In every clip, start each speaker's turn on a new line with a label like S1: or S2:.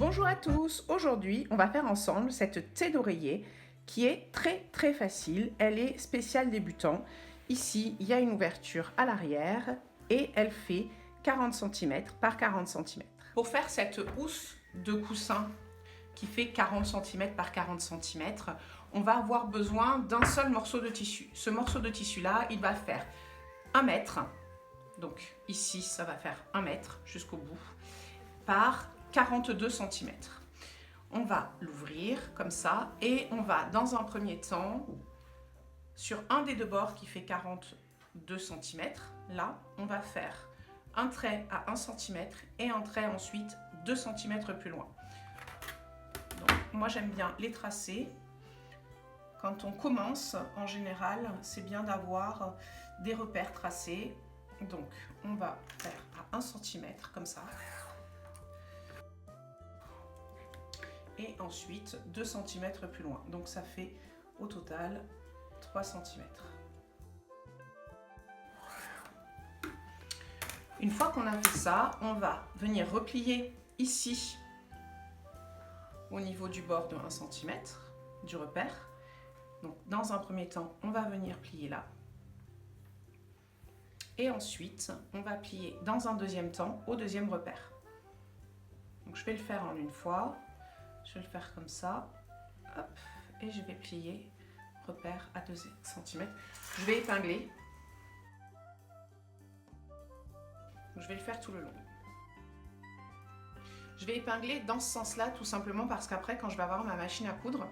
S1: Bonjour à tous, aujourd'hui on va faire ensemble cette thé d'oreiller qui est très facile, elle est spéciale débutant. Ici il y a une ouverture à l'arrière et elle fait 40 cm par 40 cm. Pour faire cette housse de coussin qui fait 40 cm par 40 cm, on va avoir besoin d'un seul morceau de tissu. Ce morceau de tissu là, il va faire 1 mètre, donc ici ça va faire 1 mètre jusqu'au bout, par 42 cm. On va l'ouvrir comme ça et on va dans un premier temps, sur un des deux bords qui fait 42 cm, là on va faire un trait à 1 cm et un trait ensuite 2 cm plus loin. Donc, moi j'aime bien les tracer. Quand on commence, en général, c'est bien d'avoir des repères tracés. Donc on va faire à 1 cm comme ça. Et ensuite 2 cm plus loin. Donc ça fait au total 3 cm. Une fois qu'on a fait ça, on va venir replier ici au niveau du bord de 1 cm du repère. Donc dans un premier temps, on va venir plier là. Et ensuite, on va plier dans un deuxième temps au deuxième repère. Donc je vais le faire en une fois. Je vais le faire comme ça, hop, et je vais plier, repère à 2 cm. Je vais épingler. Je vais le faire tout le long. Je vais épingler dans ce sens-là, tout simplement parce qu'après, quand je vais avoir ma machine à coudre,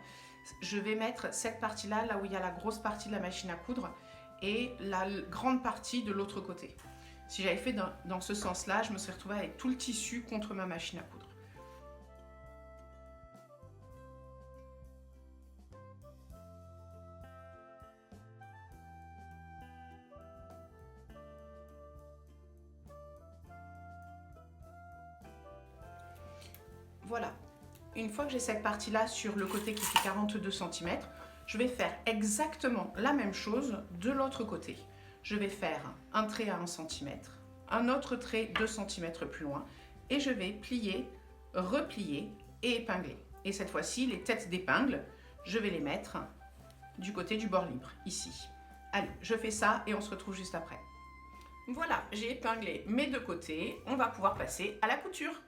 S1: je vais mettre cette partie-là, là où il y a la grosse partie de la machine à coudre, et la grande partie de l'autre côté. Si j'avais fait dans ce sens-là, je me serais retrouvée avec tout le tissu contre ma machine à coudre. Voilà, une fois que j'ai cette partie-là sur le côté qui fait 42 cm, je vais faire exactement la même chose de l'autre côté. Je vais faire un trait à 1 cm, un autre trait 2 cm plus loin, et je vais plier, replier et épingler. Et cette fois-ci, les têtes d'épingle, je vais les mettre du côté du bord libre, ici. Allez, je fais ça et on se retrouve juste après. Voilà, j'ai épinglé mes deux côtés, on va pouvoir passer à la couture.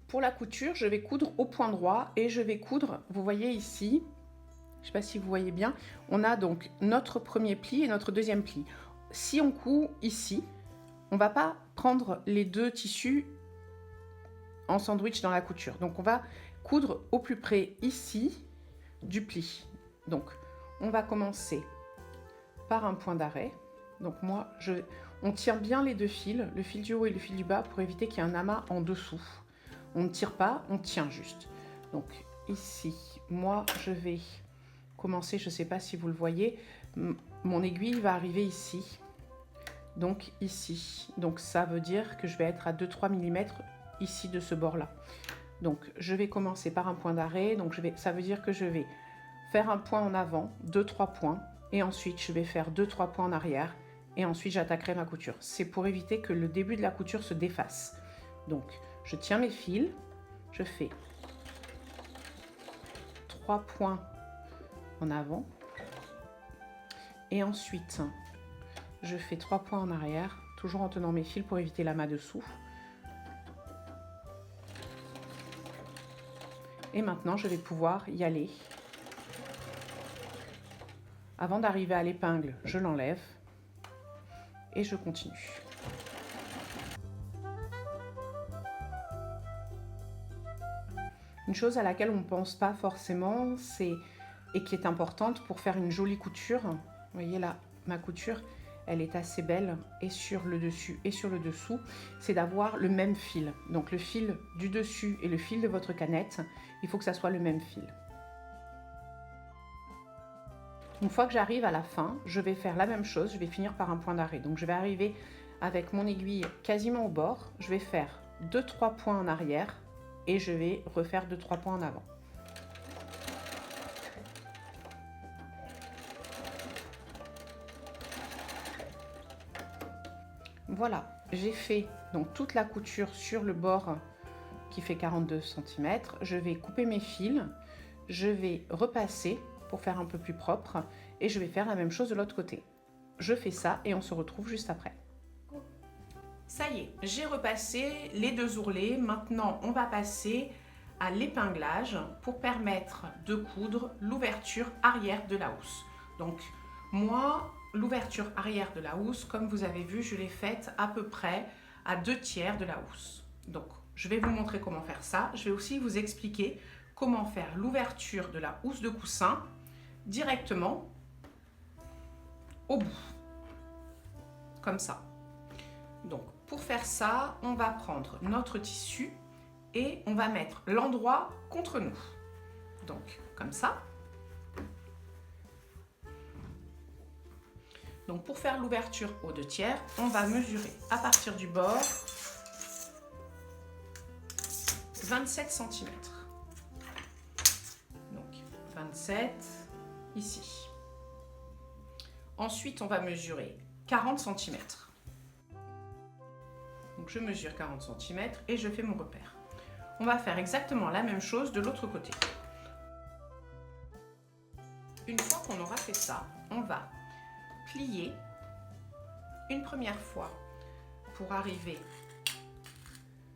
S1: Pour la couture, je vais coudre au point droit et je vais coudre, vous voyez ici, je ne sais pas si vous voyez bien, on a donc notre premier pli et notre deuxième pli. Si on coud ici, on ne va pas prendre les deux tissus en sandwich dans la couture. Donc on va coudre au plus près ici du pli. Donc on va commencer par un point d'arrêt. Donc moi, on tire bien les deux fils, le fil du haut et le fil du bas, pour éviter qu'il y ait un amas en dessous. On ne tire pas, on tient juste. Donc ici, moi je vais commencer, je ne sais pas si vous le voyez, mon aiguille va arriver ici. Donc ici. Donc ça veut dire que je vais être à 2-3 mm ici de ce bord-là. Donc je vais commencer par un point d'arrêt. Donc ça veut dire que je vais faire un point en avant, 2-3 points. Et ensuite je vais faire 2-3 points en arrière. Et ensuite j'attaquerai ma couture. C'est pour éviter que le début de la couture se défasse. Donc je tiens mes fils, je fais 3 points en avant et ensuite je fais 3 points en arrière, toujours en tenant mes fils pour éviter l'amas dessous. Et maintenant je vais pouvoir y aller. Avant d'arriver à l'épingle, je l'enlève et je continue. Une chose à laquelle on ne pense pas forcément, et qui est importante pour faire une jolie couture. Vous voyez là, ma couture, elle est assez belle, et sur le dessus et sur le dessous, c'est d'avoir le même fil. Donc le fil du dessus et le fil de votre canette, il faut que ça soit le même fil. Une fois que j'arrive à la fin, je vais faire la même chose, je vais finir par un point d'arrêt. Donc je vais arriver avec mon aiguille quasiment au bord, je vais faire 2-3 points en arrière, et je vais refaire 2-3 points en avant. Voilà, j'ai fait donc toute la couture sur le bord qui fait 42 cm. Je vais couper mes fils, je vais repasser pour faire un peu plus propre et je vais faire la même chose de l'autre côté. Je fais ça et on se retrouve juste après. Ça y est, j'ai repassé les 2 ourlets. Maintenant, on va passer à l'épinglage pour permettre de coudre l'ouverture arrière de la housse. Donc, moi, l'ouverture arrière de la housse, comme vous avez vu, je l'ai faite à peu près à 2/3 de la housse. Donc, je vais vous montrer comment faire ça. Je vais aussi vous expliquer comment faire l'ouverture de la housse de coussin directement au bout, comme ça. Donc, pour faire ça, on va prendre notre tissu et on va mettre l'endroit contre nous. Donc, comme ça. Donc, pour faire l'ouverture aux 2/3, on va mesurer à partir du bord 27 cm. Donc, 27 ici. Ensuite, on va mesurer 40 cm. Donc, je mesure 40 cm et je fais mon repère. On va faire exactement la même chose de l'autre côté. Une fois qu'on aura fait ça, on va plier une première fois pour arriver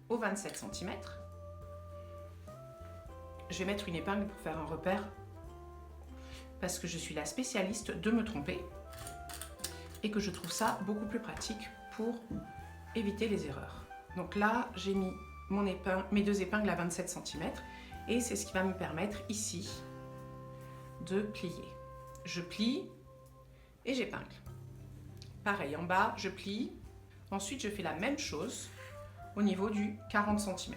S1: aux 27 cm. Je vais mettre une épingle pour faire un repère parce que je suis la spécialiste de me tromper et que je trouve ça beaucoup plus pratique pour éviter les erreurs. Donc là, j'ai mis mes 2 épingles à 27 cm et c'est ce qui va me permettre ici de plier. Je plie et j'épingle. Pareil, en bas, je plie. Ensuite, je fais la même chose au niveau du 40 cm.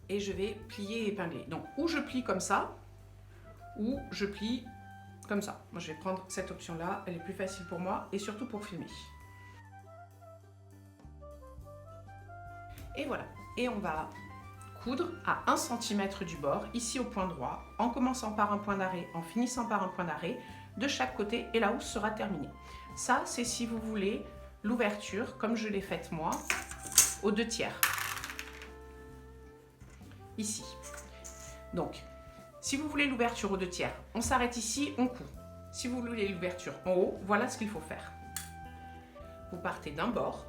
S1: Et je vais plier et épingler. Donc, ou je plie comme ça, ou je plie comme ça. Moi, je vais prendre cette option-là. Elle est plus facile pour moi et surtout pour filmer. Et voilà. Et on va coudre à 1 cm du bord, ici au point droit, en commençant par un point d'arrêt, en finissant par un point d'arrêt, de chaque côté, et la housse sera terminée. Ça, c'est si vous voulez l'ouverture, comme je l'ai faite moi, aux 2/3. Ici. Donc, si vous voulez l'ouverture aux 2/3, on s'arrête ici, on coud. Si vous voulez l'ouverture en haut, voilà ce qu'il faut faire. Vous partez d'un bord,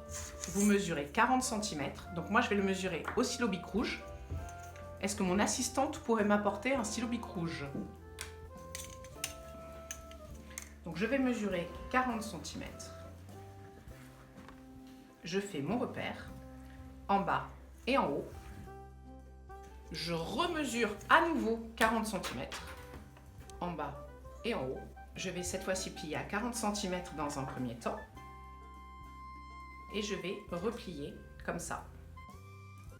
S1: vous mesurez 40 cm. Donc moi, je vais le mesurer au stylo bic rouge. Est-ce que mon assistante pourrait m'apporter un stylo bic rouge? Donc je vais mesurer 40 cm. Je fais mon repère en bas et en haut. Je remesure à nouveau 40 cm en bas et en haut. Je vais cette fois-ci plier à 40 cm dans un premier temps. Et je vais replier comme ça.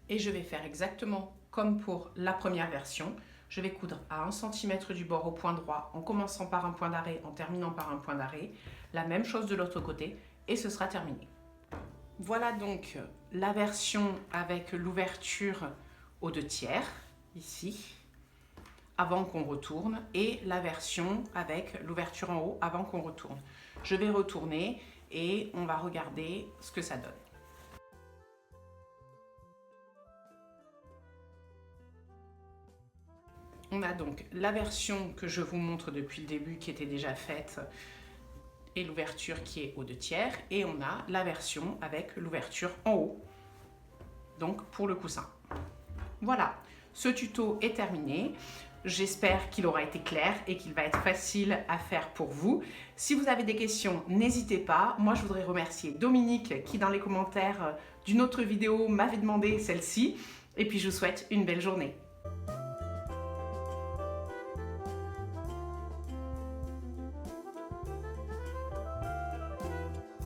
S1: Et je vais faire exactement comme pour la première version. Je vais coudre à 1 cm du bord au point droit en commençant par un point d'arrêt, en terminant par un point d'arrêt. La même chose de l'autre côté et ce sera terminé. Voilà donc la version avec l'ouverture aux 2/3, ici, avant qu'on retourne, et la version avec l'ouverture en haut avant qu'on retourne. Je vais retourner et on va regarder ce que ça donne. On a donc la version que je vous montre depuis le début qui était déjà faite et l'ouverture qui est aux 2/3 et on a la version avec l'ouverture en haut, donc pour le coussin. Voilà, ce tuto est terminé. J'espère qu'il aura été clair et qu'il va être facile à faire pour vous. Si vous avez des questions, n'hésitez pas. Moi, je voudrais remercier Dominique qui, dans les commentaires d'une autre vidéo, m'avait demandé celle-ci. Et puis, je vous souhaite une belle journée.